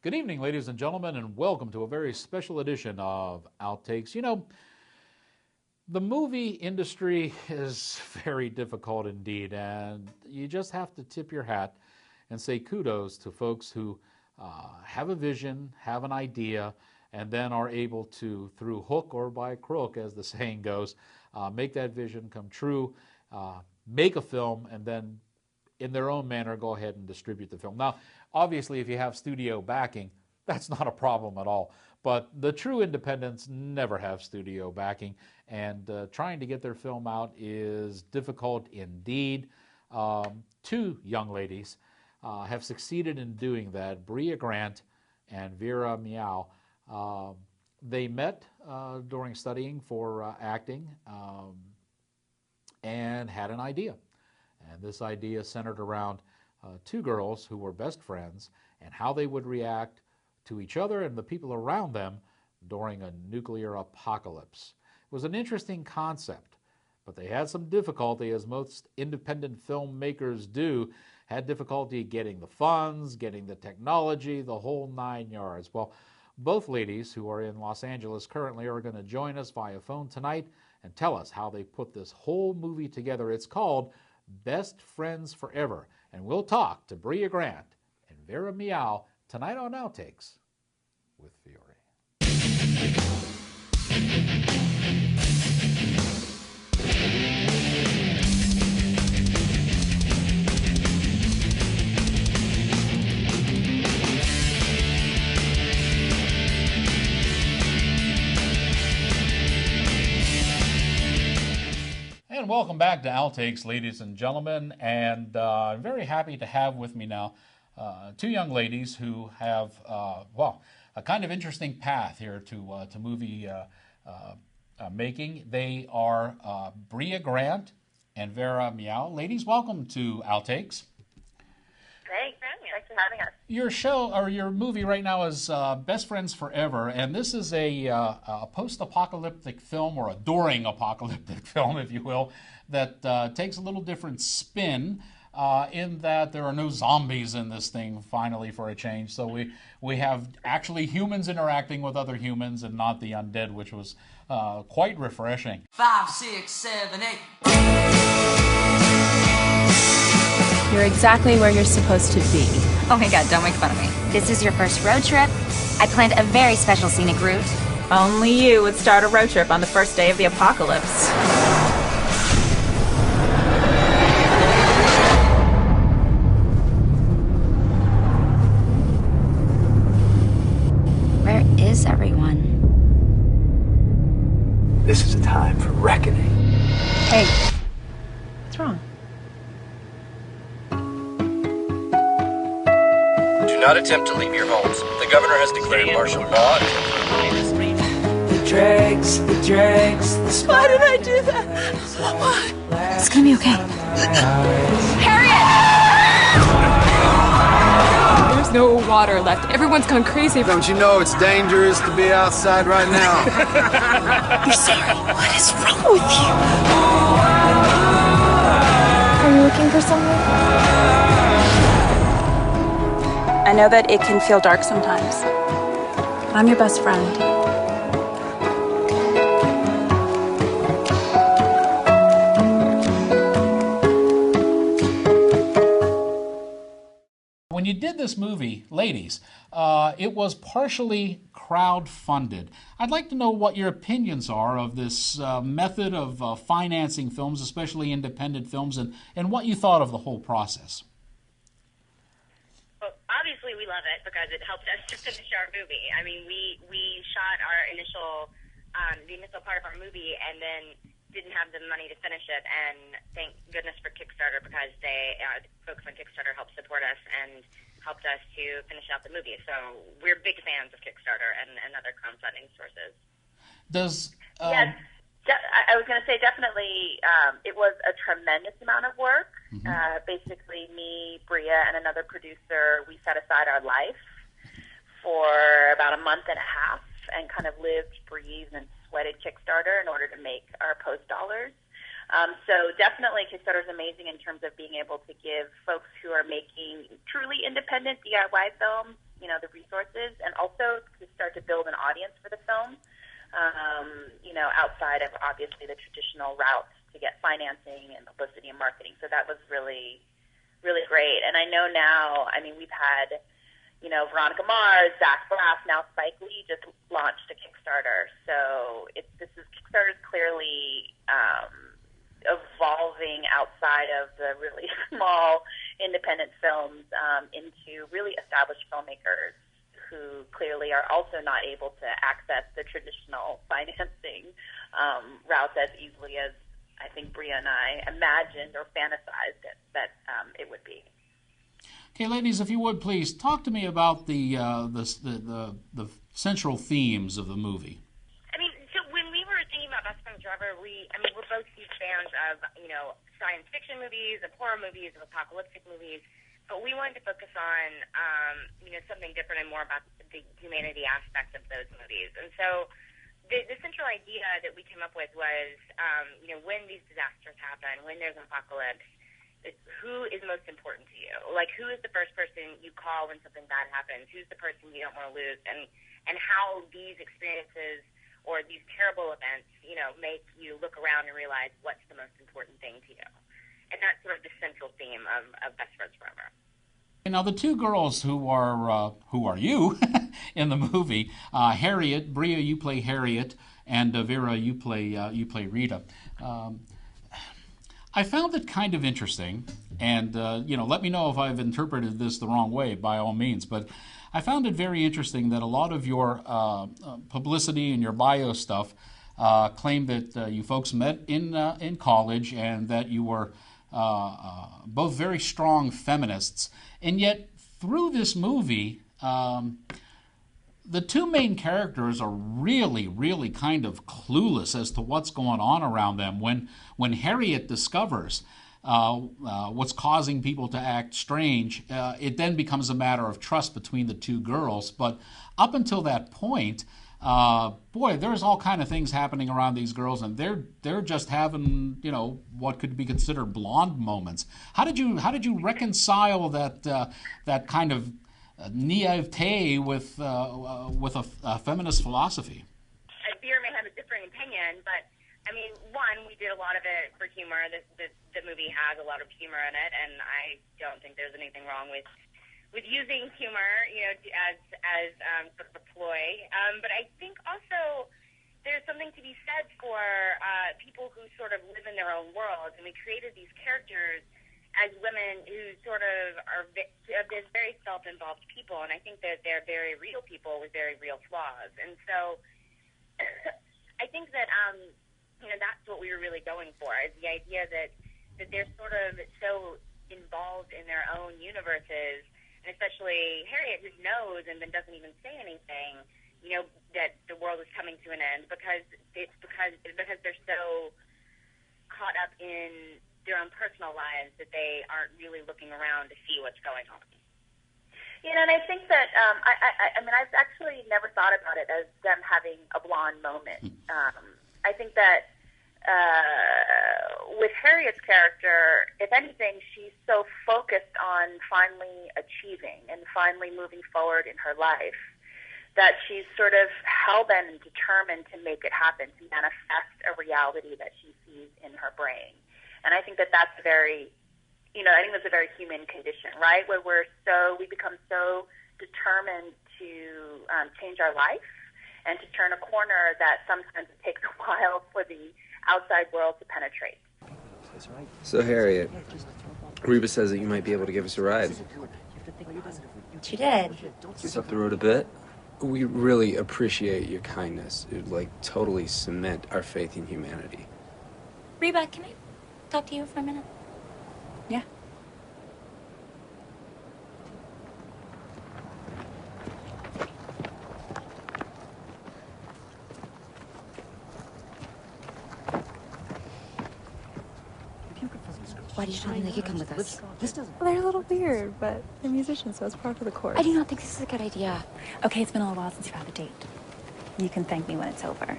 Good evening, ladies and gentlemen, and welcome to a very special edition of Outtakes. You know, the movie industry is very difficult indeed, and you just have to tip your hat and say kudos to folks who have a vision, have an idea, and then are able to, through hook or by crook, as the saying goes, make that vision come true, make a film, and then in their own manner go ahead and distribute the film. Now, obviously, if you have studio backing, that's not a problem at all. But the true independents never have studio backing, and trying to get their film out is difficult indeed. Two young ladies have succeeded in doing that, Bria Grant and Vera Miao. They met during studying for acting and had an idea. And this idea centered around two girls who were best friends and how they would react to each other and the people around them during a nuclear apocalypse. It was an interesting concept, but they had some difficulty, as most independent filmmakers do, had difficulty getting the funds, getting the technology, the whole 9 yards. Well, both ladies who are in Los Angeles currently are going to join us via phone tonight and tell us how they put this whole movie together. It's called Best Friends Forever, and we'll talk to Bria Grant and Vera Miao tonight on Outtakes with Fiore. And welcome back to Outtakes, ladies and gentlemen. And I'm very happy to have with me now two young ladies who have, a kind of interesting path here to movie making. They are Bria Grant and Vera Miao. Ladies, welcome to Outtakes. Thanks for having us. Your show, or your movie right now, is Best Friends Forever, and this is a post-apocalyptic film, or a during apocalyptic film, if you will, that takes a little different spin in that there are no zombies in this thing, finally, for a change. So we have actually humans interacting with other humans and not the undead, which was quite refreshing. 5, 6, 7, 8. You're exactly where you're supposed to be. Oh my god, don't make fun of me. This is your first road trip. I planned a very special scenic route. Only you would start a road trip on the first day of the apocalypse. Where is everyone? This is a time for reckoning. Hey, what's wrong? Do not attempt to leave your homes. The governor has declared martial law. The dregs. Why did I do that? Why? It's gonna be okay. There's no water left. Everyone's gone crazy. Don't you know it's dangerous to be outside right now? I'm sorry. What is wrong with you? Are you looking for someone? I know that it can feel dark sometimes. But I'm your best friend. When you did this movie, ladies, it was partially crowd-funded. I'd like to know what your opinions are of this method of financing films, especially independent films, and what you thought of the whole process. Well, obviously we love it because it helped us to finish our movie. I mean, we shot our the initial part of our movie and then didn't have the money to finish it, and thank goodness for Kickstarter, because folks on Kickstarter helped support us and helped us to finish out the movie. So we're big fans of Kickstarter and other crowdfunding sources. Yes, I was going to say definitely it was a tremendous amount of work. Mm-hmm. Basically, me, Bria, and another producer, we set aside our life for about a month and a half and kind of lived, breathed, and sweated Kickstarter in order to make our post dollars. So definitely Kickstarter is amazing in terms of being able to give folks who are making truly independent DIY films the resources, and also to start to build an audience for the film, outside of obviously the traditional routes to get financing and publicity and marketing. So that was really, really great. And I know now, we've had, Veronica Mars, Zach Braff, now Spike Lee just launched a Kickstarter. So Kickstarter is clearly evolving outside of the really small independent films into really established filmmakers who clearly are also not able to access the traditional financing routes as easily as I think Bria and I imagined or fantasized that it would be. Okay, ladies, if you would please talk to me about the central themes of the movie. So when we were thinking about Best Friends Forever, we're both huge fans of science fiction movies, of horror movies, of apocalyptic movies, but we wanted to focus on something different and more about the humanity aspect of those movies. And so the central idea that we came up with was, when these disasters happen, when there's an apocalypse, who is most important to you? Like, who is the first person you call when something bad happens? Who's the person you don't want to lose? And how these experiences or these terrible events, make you look around and realize what's the most important thing to you. And that's sort of the central theme of Best Friends Forever. Now, the two girls who are you in the movie, Harriet, Bria, you play Harriet, and Vera, you play Rita. I found it kind of interesting, and let me know if I've interpreted this the wrong way, by all means. But I found it very interesting that a lot of your publicity and your bio stuff claimed that you folks met in college, and that you were both very strong feminists. And yet, through this movie, the two main characters are really, really kind of clueless as to what's going on around them. When Harriet discovers what's causing people to act strange, it then becomes a matter of trust between the two girls. But up until that point, there's all kind of things happening around these girls, and they're just having, what could be considered blonde moments. How did you reconcile that kind of naivete with a feminist philosophy? Vera may have a different opinion, but one, we did a lot of it for humor. The movie has a lot of humor in it, and I don't think there's anything wrong with using humor, as sort of a ploy. But I think also there's something to be said for people who sort of live in their own world, and we created these characters as women who sort of are very self-involved people, and I think that they're very real people with very real flaws. And so I think that that's what we were really going for, is the idea that they're sort of so involved in their own universes, and especially Harriet, who knows and then doesn't even say anything, that the world is coming to an end because they're so caught up in their own personal lives that they aren't really looking around to see what's going on. And I think that I've actually never thought about it as them having a blonde moment. I think that with Harriet's character, if anything, she's so focused on finally achieving and finally moving forward in her life that she's sort of hell-bent and determined to make it happen, to manifest a reality that she sees in her brain. And I think that that's a very human condition, right? Where we become so determined to change our life and to turn a corner that sometimes it takes a while for the outside world to penetrate. So, Harriet, Reba says that you might be able to give us a ride. She did. Just up the road a bit. We really appreciate your kindness. It would, totally cement our faith in humanity. Reba, can I talk to you for a minute? Yeah. Why did you tell them they could come with us? Well, they're a little weird, but they're musicians, so it's part of the course. I do not think this is a good idea. Okay, it's been a little while since you've had a date. You can thank me when it's over,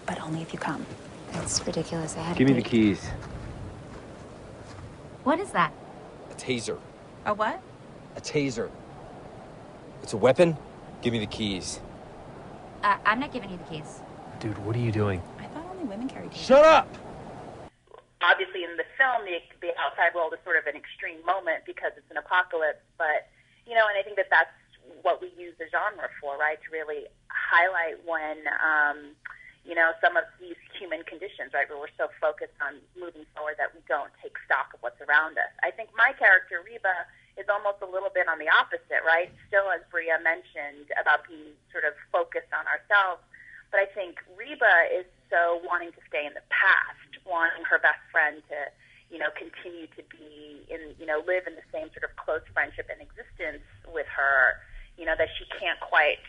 but only if you come. That's ridiculous. I had Give me the keys. What is that? A taser. A what? A taser. It's a weapon? Give me the keys. I'm not giving you the keys. Dude, what are you doing? I thought only women carried keys. Shut up! Obviously, in the film, the outside world is sort of an extreme moment because it's an apocalypse. But, and I think that that's what we use the genre for, right? To really highlight when, some of these human conditions, right, where we're so focused on moving forward that we don't take stock of what's around us. I think my character, Reba, is almost a little bit on the opposite, right? Still, as Bria mentioned, about being sort of focused on ourselves. But I think Reba is so wanting to stay in the past, wanting her best friend to, continue to be live in the same sort of close friendship and existence with her, that she can't quite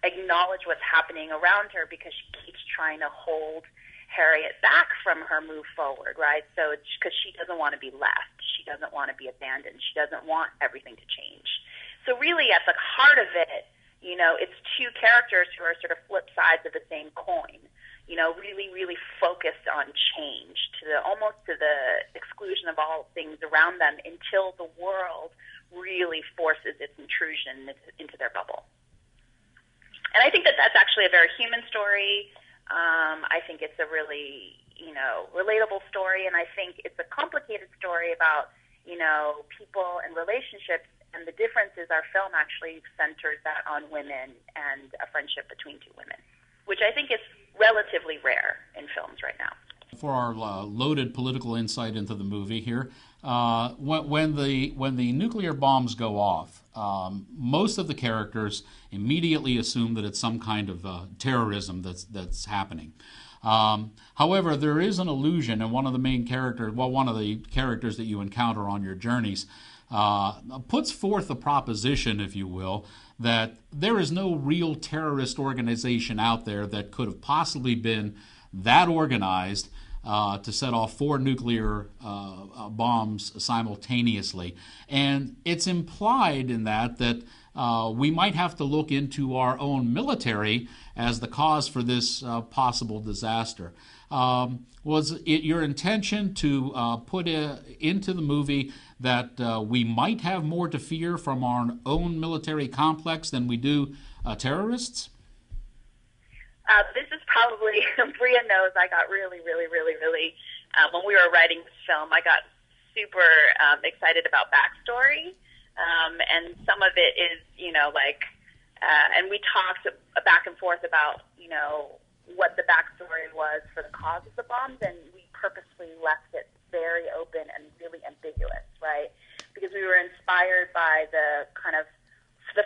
acknowledge what's happening around her because she keeps trying to hold Harriet back from her move forward, right? So it's because she doesn't want to be left. She doesn't want to be abandoned. She doesn't want everything to change. So really at the heart of it, it's two characters who are sort of flip sides of the same coin, really, really focused on change almost to the exclusion of all things around them until the world really forces its intrusion into their bubble. And I think that that's actually a very human story. I think it's a really, relatable story, and I think it's a complicated story about, people and relationships, and the difference is our film actually centers that on women and a friendship between two women, which I think is relatively rare in films right now. For our loaded political insight into the movie here, when the nuclear bombs go off, most of the characters immediately assume that it's some kind of terrorism that's happening. However, there is an illusion, and one of the characters that you encounter on your journeys puts forth a proposition, if you will, that there is no real terrorist organization out there that could have possibly been that organized to set off 4 nuclear bombs simultaneously. And it's implied in that we might have to look into our own military as the cause for this possible disaster. Was it your intention to put into the movie that we might have more to fear from our own military complex than we do terrorists? This is probably, Bria knows I got really, really, really, really, when we were writing this film, I got super excited about backstory. And some of it is, and we talked back and forth about, what the backstory was for the cause of the bombs, and we purposely left it very open and really ambiguous, right? Because we were inspired by the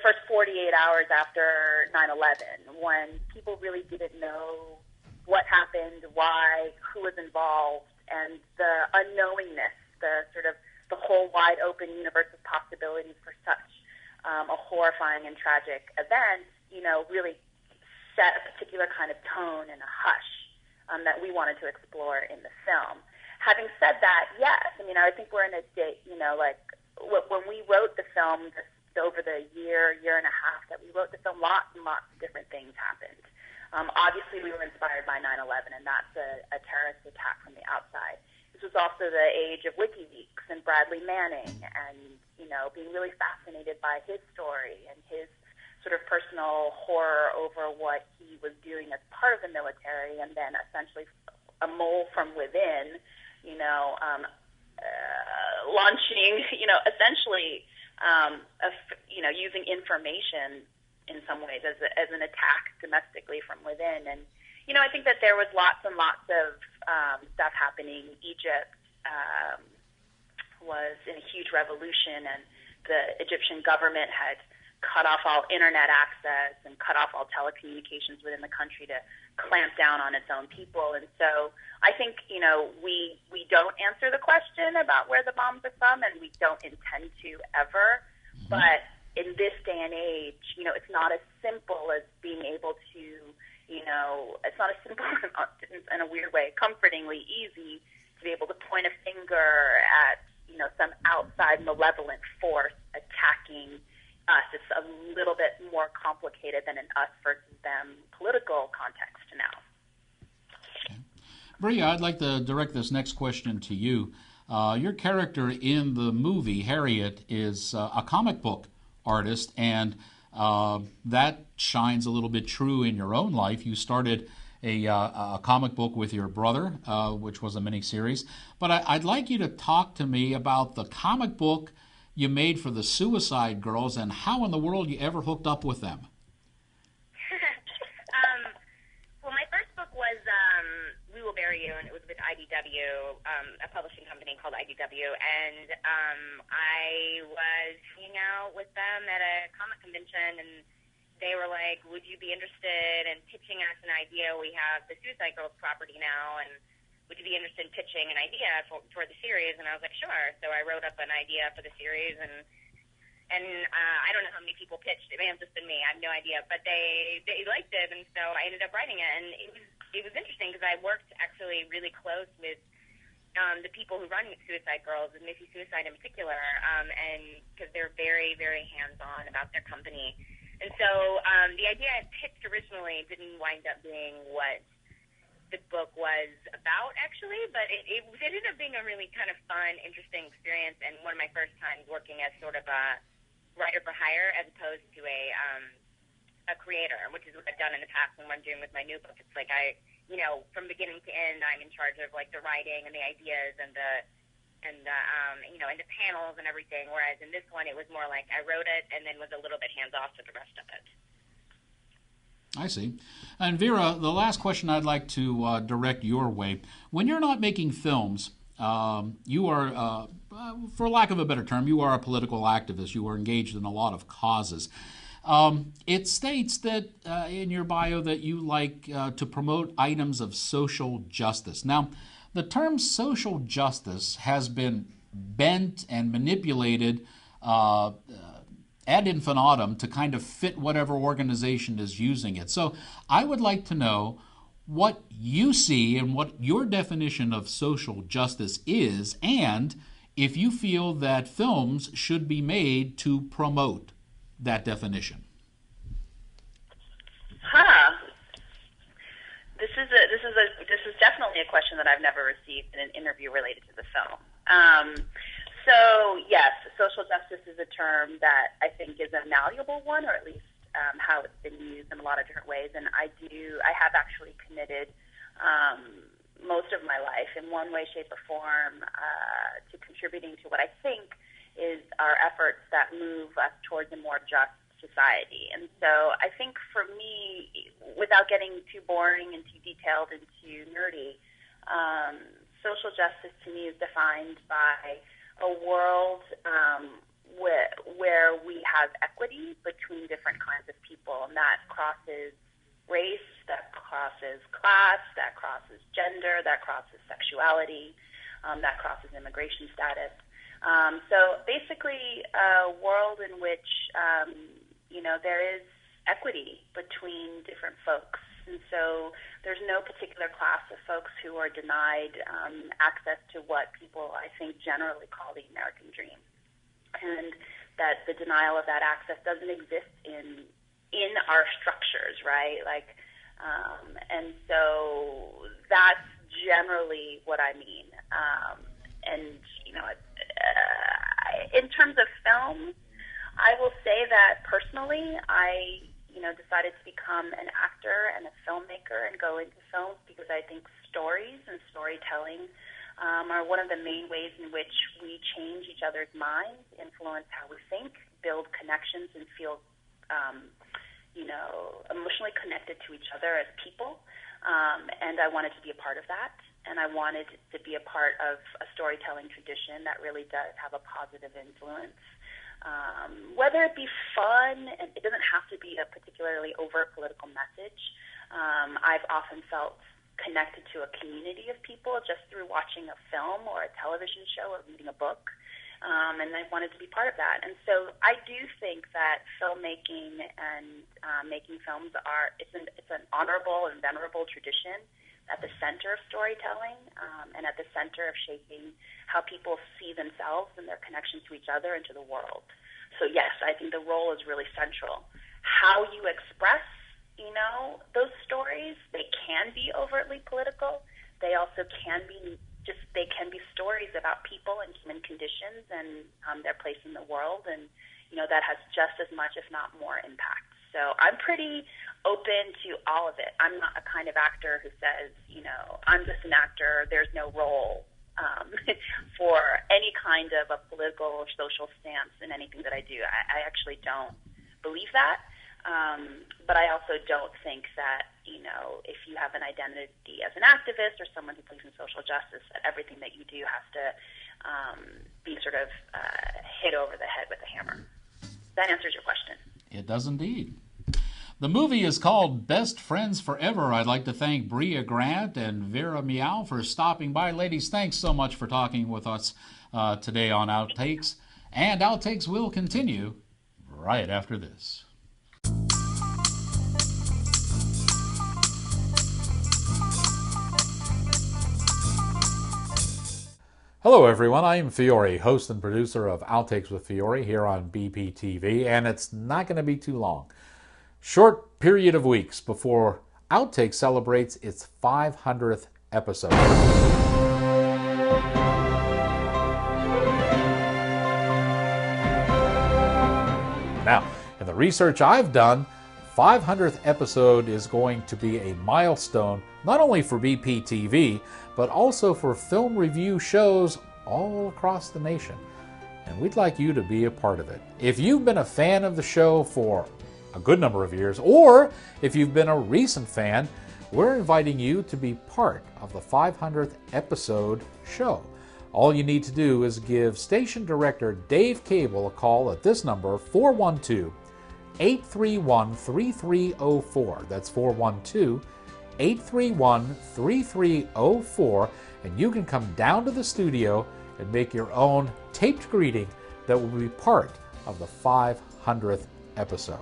first 48 hours after 9/11, when people really didn't know what happened, why, who was involved, and the unknowingness, the whole wide open universe of possibilities for such a horrifying and tragic event, really set a particular kind of tone and a hush that we wanted to explore in the film. Having said that, yes, I think we're in a state, when we wrote the film, over the year and a half that we wrote the film, lots and lots of different things happened. Obviously, we were inspired by 9/11, and that's a terrorist attack from the outside. This was also the age of WikiLeaks and Bradley Manning, and being really fascinated by his story and his sort of personal horror over what he was doing as part of the military, and then essentially a mole from within, launching, essentially, using information in some ways as an attack domestically from within. And, I think that there was lots and lots of stuff happening. Egypt was in a huge revolution, and the Egyptian government had cut off all internet access and cut off all telecommunications within the country to clamp down on its own people. And so I think, we don't answer the question about where the bombs are from, and we don't intend to ever. But in this day and age, it's not as simple as being able to, it's not as simple in a weird way, comfortingly easy to be able to point a finger at, some outside malevolent force attacking us. It's a little bit more complicated than an us versus them political context now. Okay. Bria, I'd like to direct this next question to you. Your character in the movie, Harriet, is a comic book artist, and That shines a little bit true in your own life. You started a comic book with your brother, which was a miniseries. But I'd like you to talk to me about the comic book you made for the Suicide Girls and how in the world you ever hooked up with them. Well, my first book was We Will Bury You, and it was with IDW, a publishing company called IDW. And I was hanging out with them at a comic convention, and they were like, would you be interested in pitching us an idea? We have the Suicide Girls property now, and would you be interested in pitching an idea for the series? And I was like, sure. So I wrote up an idea for the series, and I don't know how many people pitched. It may have just been me. I have no idea. But they liked it, and so I ended up writing it. And it was interesting because I worked actually really close with the people who run Suicide Girls, and Missy Suicide in particular, and because they're very, very hands-on about their company. And so the idea I pitched originally didn't wind up being what the book was about, actually, but it ended up being a really kind of fun, interesting experience, and one of my first times working as sort of a writer for hire as opposed to a creator, which is what I've done in the past and what I'm doing with my new book. It's like from beginning to end, I'm in charge of like the writing and the ideas and the panels and everything, whereas in this one it was more like I wrote it and then was a little bit hands-off with the rest of it. I see. And Vera, the last question I'd like to direct your way. When you're not making films, you are, for lack of a better term, you are a political activist. You are engaged in a lot of causes. It states that in your bio that you like to promote items of social justice. Now, the term social justice has been bent and manipulated ad infinitum to kind of fit whatever organization is using it. So I would like to know what you see and what your definition of social justice is, and if you feel that films should be made to promote that definition. This is definitely a question that I've never received in an interview related to the film. So yes, social justice is a term that I think is a malleable one, or at least how it's been used in a lot of different ways. And I have actually committed most of my life in one way, shape, or form to contributing to what I think is our efforts that move us towards a more just society. And so I think for me, without getting too boring and too detailed and too nerdy, social justice to me is defined by a world where we have equity between different kinds of people, and that crosses race, that crosses class, that crosses gender, that crosses sexuality, that crosses immigration status. So basically a world in which there is equity between different folks. And so there's no particular class of folks who are denied access to what people, I think, generally call the American dream. And that the denial of that access doesn't exist in our structures, right? And so that's generally what I mean. In terms of film, I will say that personally, I decided to become an actor and a filmmaker and go into films because I think stories and storytelling are one of the main ways in which we change each other's minds, influence how we think, build connections, and feel, emotionally connected to each other as people. And I wanted to be a part of that. And I wanted to be a part of a storytelling tradition that really does have a positive influence. Whether it be fun, and it doesn't have to be a particularly overt political message. I've often felt connected to a community of people just through watching a film or a television show or reading a book. And I wanted to be part of that. And so I do think that filmmaking and making films it's an honorable and venerable tradition at the center of storytelling and at the center of shaping how people see themselves and their connection to each other and to the world. So yes, I think the role is really central. How you express, those stories, they can be overtly political. They also can be stories about people and human conditions and their place in the world. And, that has just as much, if not more, impact. So I'm pretty open to all of it. I'm not a kind of actor who says, I'm just an actor, there's no role for any kind of a political or social stance in anything that I do. I actually don't believe that. But I also don't think that, if you have an identity as an activist or someone who believes in social justice, that everything that you do has to be sort of hit over the head with a hammer. That answers your question. It does indeed. The movie is called Best Friends Forever. I'd like to thank Brea Grant and Vera Miao for stopping by. Ladies, thanks so much for talking with us today on Outtakes. And Outtakes will continue right after this. Hello everyone, I am Fiore, host and producer of Outtakes with Fiore here on BPTV, and it's not going to be too long. Short period of weeks before Outtakes celebrates its 500th episode. Now, in the research I've done, 500th episode is going to be a milestone not only for BPTV, but also for film review shows all across the nation. And we'd like you to be a part of it. If you've been a fan of the show for a good number of years, or if you've been a recent fan, we're inviting you to be part of the 500th episode show. All you need to do is give station director Dave Cable a call at this number, 412-831-3304. That's 412-831-3304, and you can come down to the studio and make your own taped greeting that will be part of the 500th episode.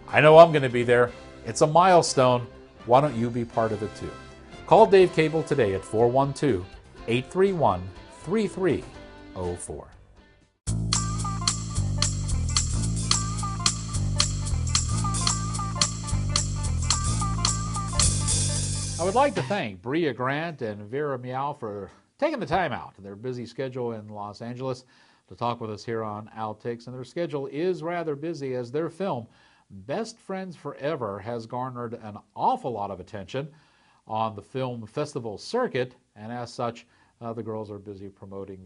I know I'm going to be there. It's a milestone. Why don't you be part of it too? Call Dave Cable today at 412-831-3304. I would like to thank Brea Grant and Vera Miao for taking the time out of their busy schedule in Los Angeles to talk with us here on Outtakes. And their schedule is rather busy as their film, Best Friends Forever, has garnered an awful lot of attention on the film festival circuit, and as such, the girls are busy promoting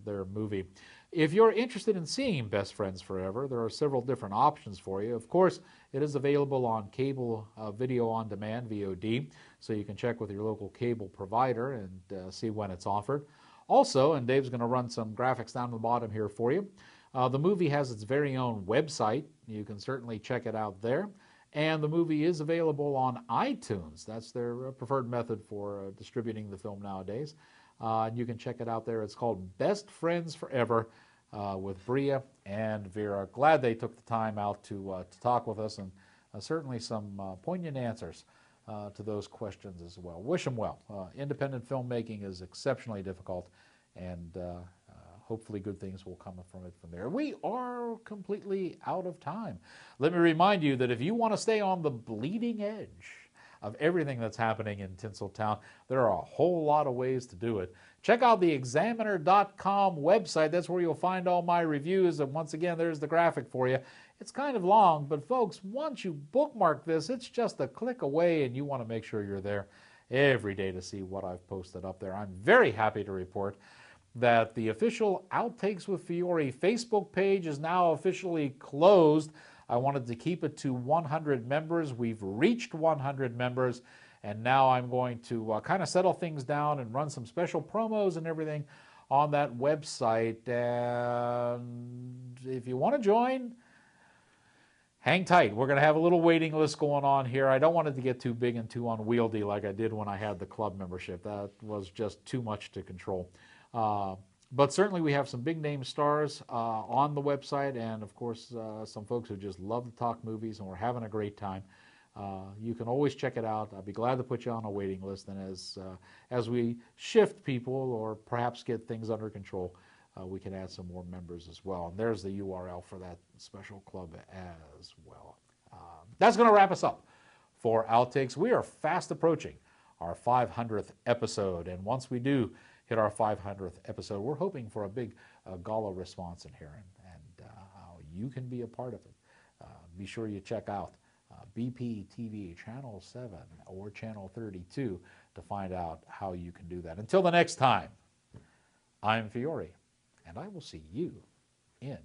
their movie. If you're interested in seeing Best Friends Forever, there are several different options for you. Of course, it is available on cable video on demand, VOD, so you can check with your local cable provider and see when it's offered. Also, and Dave's going to run some graphics down the bottom here for you, the movie has its very own website. You can certainly check it out there. And the movie is available on iTunes. That's their preferred method for distributing the film nowadays. And you can check it out there. It's called Best Friends Forever with Brea and Vera. Glad they took the time out to talk with us, and certainly some poignant answers to those questions as well. Wish them well. Independent filmmaking is exceptionally difficult, and hopefully good things will come from it from there. We are completely out of time. Let me remind you that if you want to stay on the bleeding edge of everything that's happening in Tinseltown, there are a whole lot of ways to do it. Check out the Examiner.com website. That's where you'll find all my reviews. And once again, there's the graphic for you. It's kind of long, but folks, once you bookmark this, it's just a click away, and you want to make sure you're there every day to see what I've posted up there. I'm very happy to report that the official Outtakes with Fiore Facebook page is now officially closed. I wanted to keep it to 100 members. We've reached 100 members, and now I'm going to kind of settle things down and run some special promos and everything on that website. And if you want to join, hang tight. We're going to have a little waiting list going on here. I don't want it to get too big and too unwieldy like I did when I had the club membership. That was just too much to control. But certainly we have some big name stars on the website, and of course some folks who just love to talk movies, and we're having a great time. You can always check it out. I'd be glad to put you on a waiting list, and as we shift people or perhaps get things under control, we can add some more members as well. And there's the URL for that special club as well. That's going to wrap us up for Outtakes. We are fast approaching our 500th episode, and once we do hit our 500th episode, we're hoping for a big gala response in here, and you can be a part of it. Be sure you check out BP TV Channel 7 or Channel 32 to find out how you can do that. Until the next time, I'm Fiore, and I will see you in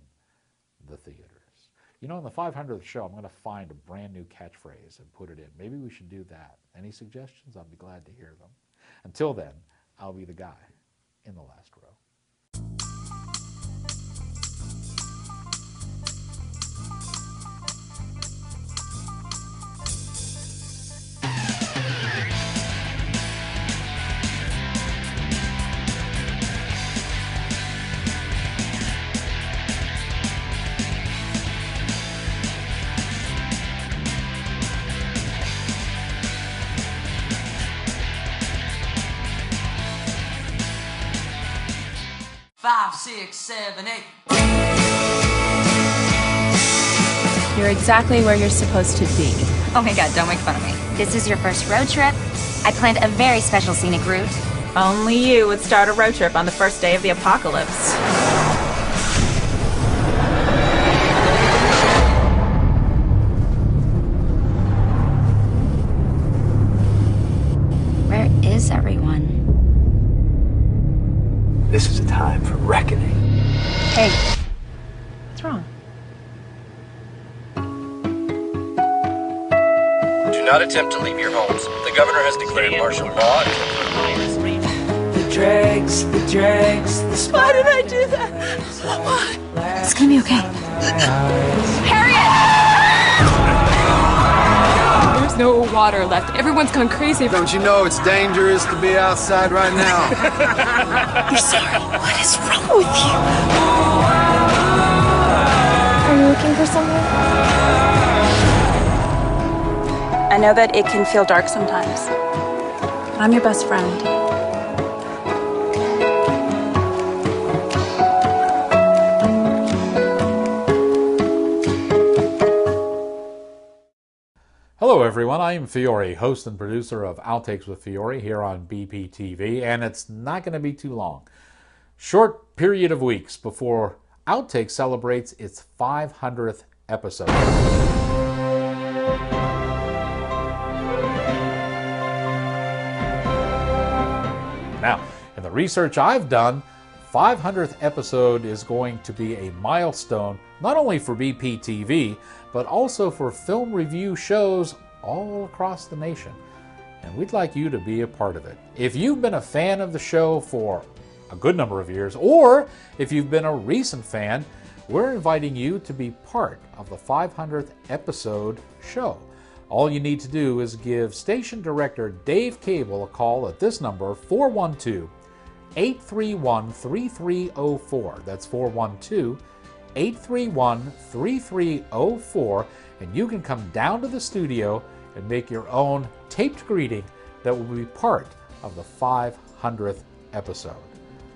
the theaters. You know, in the 500th show, I'm going to find a brand new catchphrase and put it in. Maybe we should do that. Any suggestions? I'll be glad to hear them. Until then, I'll be the guy in the last row. Five, 6, 7, 8. You're exactly where you're supposed to be. Oh my god, don't make fun of me. This is your first road trip. I planned a very special scenic route. Only you would start a road trip on the first day of the apocalypse. Where is everyone? This is a time for reckoning. Hey, what's wrong? Do not attempt to leave your homes. The governor has declared martial law. The dregs, the Why did I do that? Why? It's gonna be okay. There's no water left. Everyone's gone crazy. Don't you know it's dangerous to be outside right now? You're sorry. What is wrong with you? Are you looking for someone? I know that it can feel dark sometimes, but I'm your best friend. Hello everyone, I am Fiore, host and producer of Outtakes with Fiore here on BP TV, and it's not going to be too long. Short period of weeks before Outtakes celebrates its 500th episode. Now, in the research I've done, 500th episode is going to be a milestone not only for BP TV, but also for film review shows all across the nation. And we'd like you to be a part of it. If you've been a fan of the show for a good number of years, or if you've been a recent fan, we're inviting you to be part of the 500th episode show. All you need to do is give station director Dave Cable a call at this number, 412-831-3304. That's 412-831-3304, and you can come down to the studio and make your own taped greeting that will be part of the 500th episode.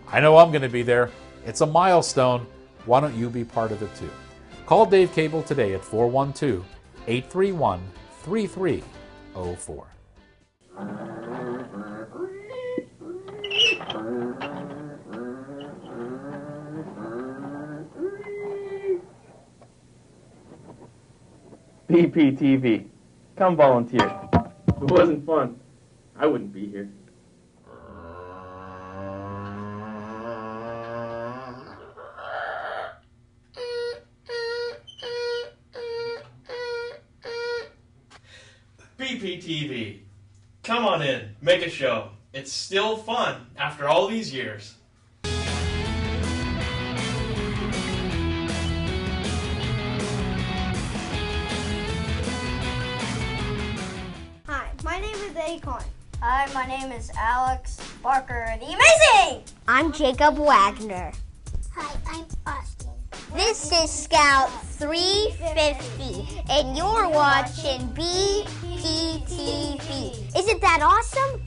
I know I'm going to be there. It's a milestone. Why don't you be part of it too? Call Dave Cable today at 412-831-3304. BPTV. Come volunteer. If it wasn't fun, I wouldn't be here. BPTV. Come on in. Make a show. It's still fun after all these years. Hi, my name is Akon. Hi, my name is Alex Barker, the Amazing! I'm Jacob Wagner. Hi, I'm Austin. This is Scout 350, and you're watching BPTV. Isn't that awesome?